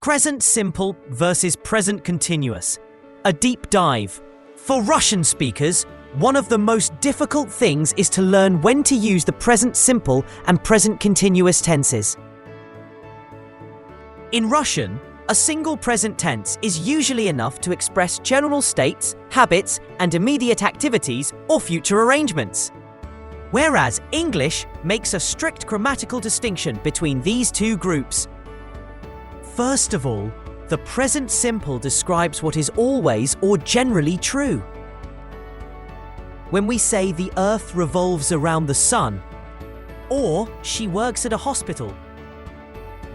Present simple versus present continuous. A deep dive. For Russian speakers, one of the most difficult things is to learn when to use the present simple and present continuous tenses. In Russian, a single present tense is usually enough to express general states, habits, and immediate activities or future arrangements. Whereas English makes a strict grammatical distinction between these two groups. First of all, the present simple describes what is always or generally true. When we say the earth revolves around the sun, or she works at a hospital,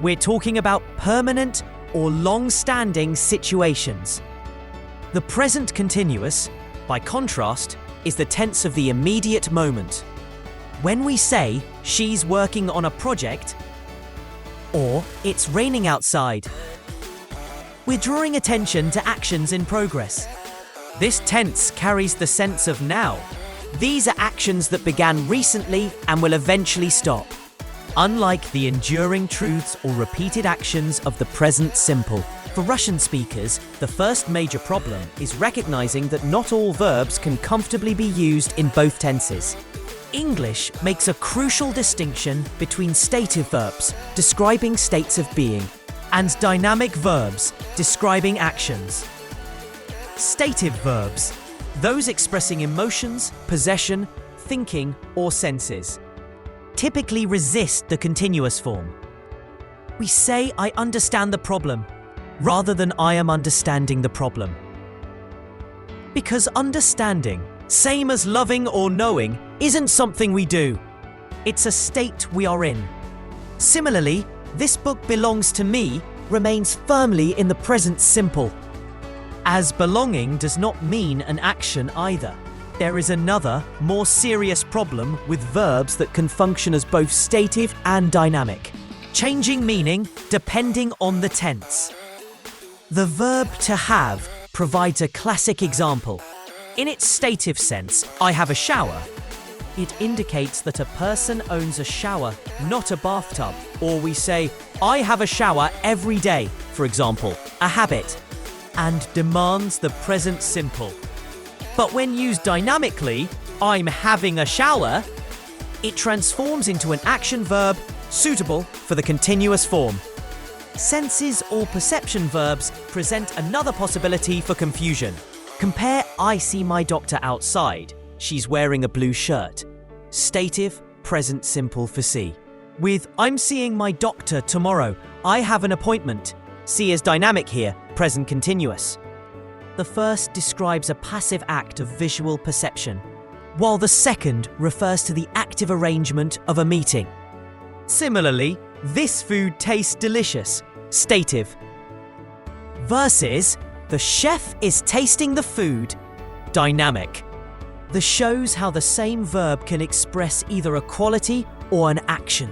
we're talking about permanent or long-standing situations. The present continuous, by contrast, is the tense of the immediate moment. When we say she's working on a project, or it's raining outside, we're drawing attention to actions in progress. This tense carries the sense of now. These are actions that began recently and will eventually stop. Unlike the enduring truths or repeated actions of the present simple. For Russian speakers, the first major problem is recognizing that not all verbs can comfortably be used in both tenses. English makes a crucial distinction between stative verbs, describing states of being, and dynamic verbs, describing actions. Stative verbs, those expressing emotions, possession, thinking, or senses, typically resist the continuous form. We say, I understand the problem, rather than I am understanding the problem. Because understanding, same as loving or knowing, isn't something we do. It's a state we are in. Similarly, this book belongs to me remains firmly in the present simple. As belonging does not mean an action either. There is another, more serious problem with verbs that can function as both stative and dynamic, changing meaning depending on the tense. The verb to have provides a classic example. In its stative sense, I have a shower, it indicates that a person owns a shower, not a bathtub. Or we say, I have a shower every day, for example, a habit, and demands the present simple. But when used dynamically, I'm having a shower, it transforms into an action verb suitable for the continuous form. Senses or perception verbs present another possibility for confusion. Compare I see my doctor outside. She's wearing a blue shirt. Stative, present simple for see. With I'm seeing my doctor tomorrow. I have an appointment. See is dynamic here, present continuous. The first describes a passive act of visual perception, while the second refers to the active arrangement of a meeting. Similarly, this food tastes delicious, stative. Versus, the chef is tasting the food, dynamic. This shows how the same verb can express either a quality or an action.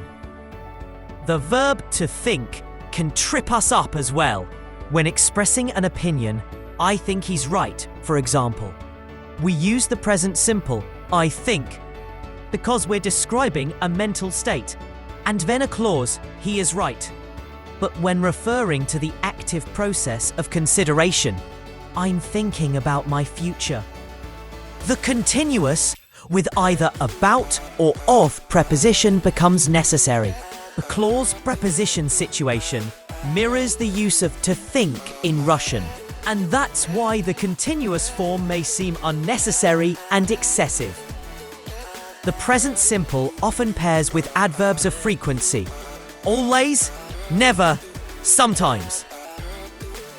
The verb to think can trip us up as well. When expressing an opinion, I think he's right, for example. We use the present simple, I think, because we're describing a mental state, and then a clause, he is right. But when referring to the active process of consideration, I'm thinking about my future. The continuous with either about or of preposition becomes necessary. The clause preposition situation mirrors the use of to think in Russian, and that's why the continuous form may seem unnecessary and excessive. The present simple often pairs with adverbs of frequency. Always, never, sometimes.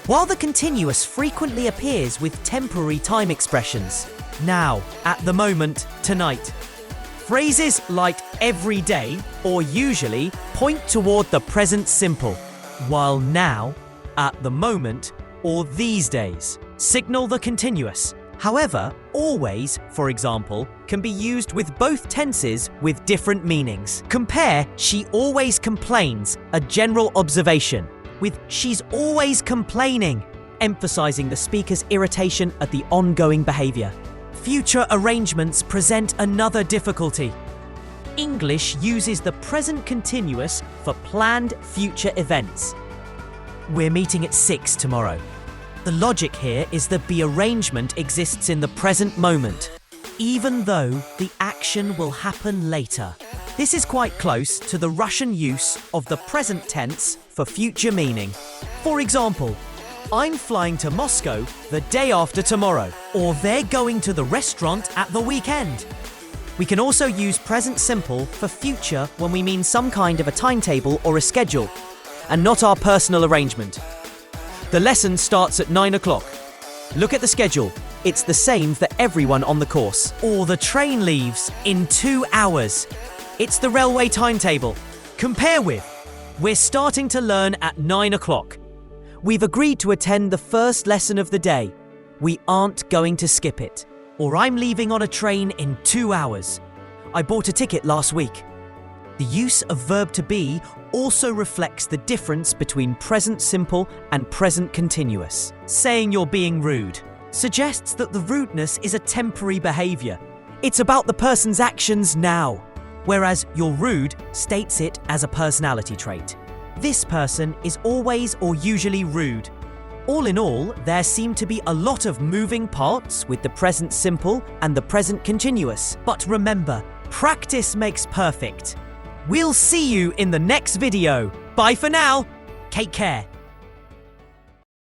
While the continuous frequently appears with temporary time expressions. Now, at the moment, tonight. Phrases like every day or usually point toward the present simple, while now, at the moment, or these days signal the continuous. However, always, for example, can be used with both tenses with different meanings. Compare she always complains, a general observation, with she's always complaining, emphasizing the speaker's irritation at the ongoing behavior. Future arrangements present another difficulty. English uses the present continuous for planned future events. We're meeting at 6 tomorrow. The logic here is that the arrangement exists in the present moment, even though the action will happen later. This is quite close to the Russian use of the present tense for future meaning. For example, I'm flying to Moscow the day after tomorrow, or they're going to the restaurant at the weekend. We can also use present simple for future when we mean some kind of a timetable or a schedule, and not our personal arrangement. The lesson starts at 9 o'clock. Look at the schedule. It's the same for everyone on the course. Or the train leaves in 2 hours. It's the railway timetable. Compare with, we're starting to learn at 9 o'clock. We've agreed to attend the first lesson of the day. We aren't going to skip it. Or I'm leaving on a train in 2 hours. I bought a ticket last week. The use of verb to be also reflects the difference between present simple and present continuous. Saying you're being rude suggests that the rudeness is a temporary behavior. It's about the person's actions now, whereas you're rude states it as a personality trait. This person is always or usually rude. All in all, there seem to be a lot of moving parts with the present simple and the present continuous. But remember, practice makes perfect. We'll see you in the next video. Bye for now. Take care.